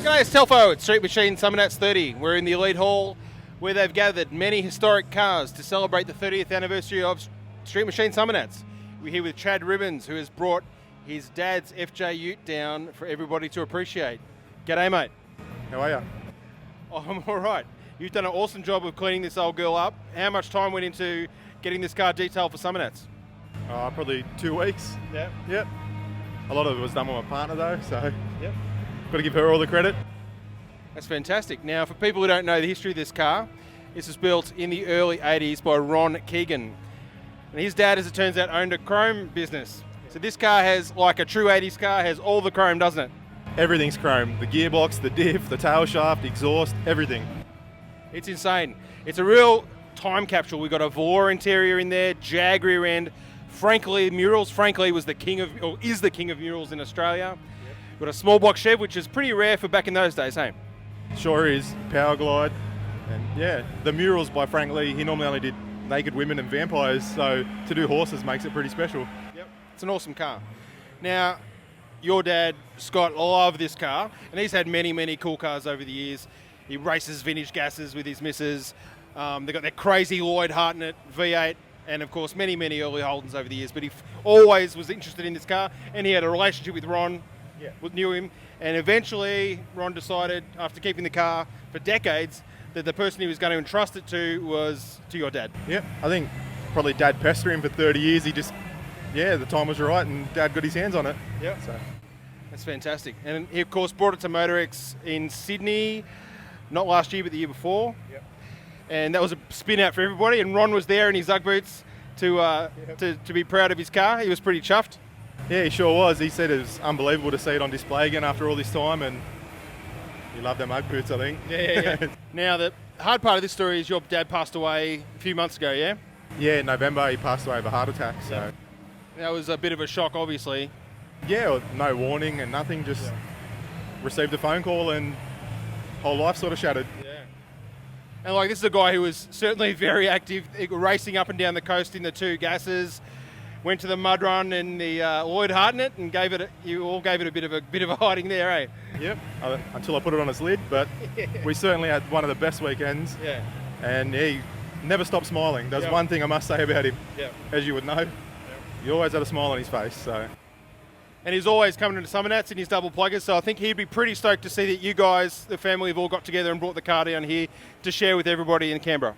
G'day, it's Telfo at Street Machine Summonats 30. We're in the Elite Hall where they've gathered many historic cars to celebrate the 30th anniversary of Street Machine Summonats. We're here with Chad Ribbons, who has brought his dad's FJ Ute down for everybody to appreciate. G'day, mate. How are you? Oh, I'm all right. You've done an awesome job of cleaning this old girl up. How much time went into getting this car detailed for Summonats? Probably 2 weeks. Yeah. Yep. A lot of it was done with my partner though, so Yep. got to give her all the credit. That's fantastic. Now, for people who don't know the history of this car, this was built in the early 80s by Ron Keegan. And his dad, as it turns out, owned a chrome business. So this car has, like a true 80s car, has all the chrome, doesn't it? Everything's chrome. The gearbox, the diff, the tail shaft, exhaust, everything. It's insane. It's a real time capsule. We've got a velour interior in there, Jag rear end. Frankly, murals. Frankly, was the king of, or is the king of murals in Australia. Yep. Got a small block shed, which is pretty rare for back in those days, hey? Sure is. Power glide. And yeah, the murals by Frank Lee, he normally only did naked women and vampires, so to do horses makes it pretty special. Yep. It's an awesome car. Now, your dad, Scott, loved this car, and he's had many, many cool cars over the years. He races vintage gases with his missus. They've got their crazy Lloyd Hartnett V8, and of course many, many early Holdens over the years, but he always was interested in this car, and he had a relationship with Ron, knew him, and eventually Ron decided, after keeping the car for decades, that the person he was going to entrust it to was to your dad. Yeah, I think probably Dad pestered him for 30 years. He just, the time was right and Dad got his hands on it. Yeah, so that's fantastic. And he of course brought it to MotorX in Sydney, not last year but the year before. Yep. And that was a spin out for everybody, and Ron was there in his Ugg boots to be proud of his car. He was pretty chuffed. Yeah, he sure was. He said it was unbelievable to see it on display again after all this time, and he loved them Ugg boots, I think. Yeah. Now, the hard part of this story is your dad passed away a few months ago, yeah? Yeah, in November he passed away of a heart attack, so... That was a bit of a shock, obviously. Yeah, no warning and nothing, just received a phone call and whole life sort of shattered. Yeah. And like, this is a guy who was certainly very active, racing up and down the coast in the two gases, went to the mud run in the Lloyd Hartnett and you all gave it a bit of a hiding there, eh? Yep, until I put it on his lid, but we certainly had one of the best weekends. Yeah. And he never stopped smiling. There's one thing I must say about him, as you would know. He always had a smile on his face, so. And he's always coming into Summonats in his double pluggers, so I think he'd be pretty stoked to see that you guys, the family, have all got together and brought the car down here to share with everybody in Canberra.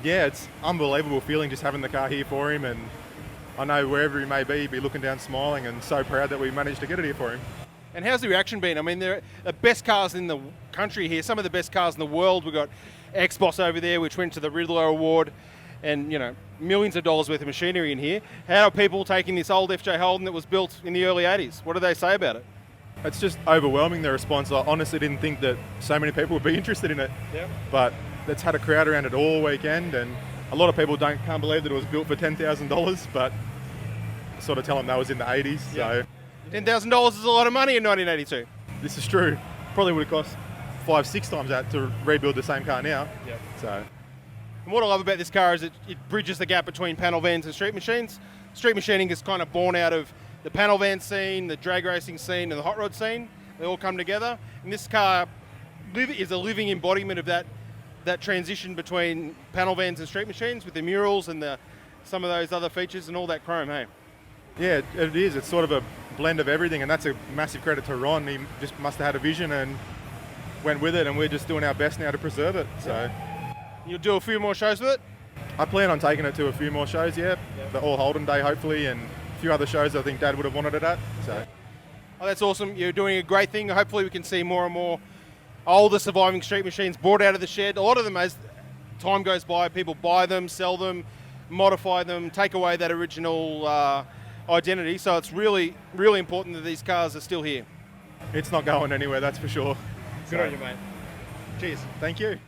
Yeah, it's unbelievable feeling just having the car here for him, and I know wherever he may be, he'd be looking down smiling and so proud that we managed to get it here for him. And how's the reaction been? I mean, they're the best cars in the country here, some of the best cars in the world. We've got X-Boss over there, which went to the Riddler Award, and millions of dollars worth of machinery in here. How are people taking this old FJ Holden that was built in the early 80s? What do they say about it? It's just overwhelming, the response. I honestly didn't think that so many people would be interested in it. Yep. But it's had a crowd around it all weekend, and a lot of people can't believe that it was built for $10,000, but I sort of tell them that was in the 80s. So $10,000 is a lot of money in 1982. This is true. Probably would have cost 5-6 times that to rebuild the same car now. Yep. So. And what I love about this car is it bridges the gap between panel vans and street machines. Street machining is kind of born out of the panel van scene, the drag racing scene, and the hot rod scene. They all come together. And this car is a living embodiment of that transition between panel vans and street machines with the murals and some of those other features and all that chrome, hey? Yeah, it is. It's sort of a blend of everything, and that's a massive credit to Ron. He just must have had a vision and went with it, and we're just doing our best now to preserve it. So. You'll do a few more shows with it? I plan on taking it to a few more shows, the All Holden Day hopefully, and a few other shows I think Dad would have wanted it at. So. Oh, that's awesome. You're doing a great thing. Hopefully we can see more and more older surviving street machines brought out of the shed. A lot of them, as time goes by, people buy them, sell them, modify them, take away that original identity. So it's really, really important that these cars are still here. It's not going anywhere, that's for sure. Good on you, mate. Cheers. Thank you.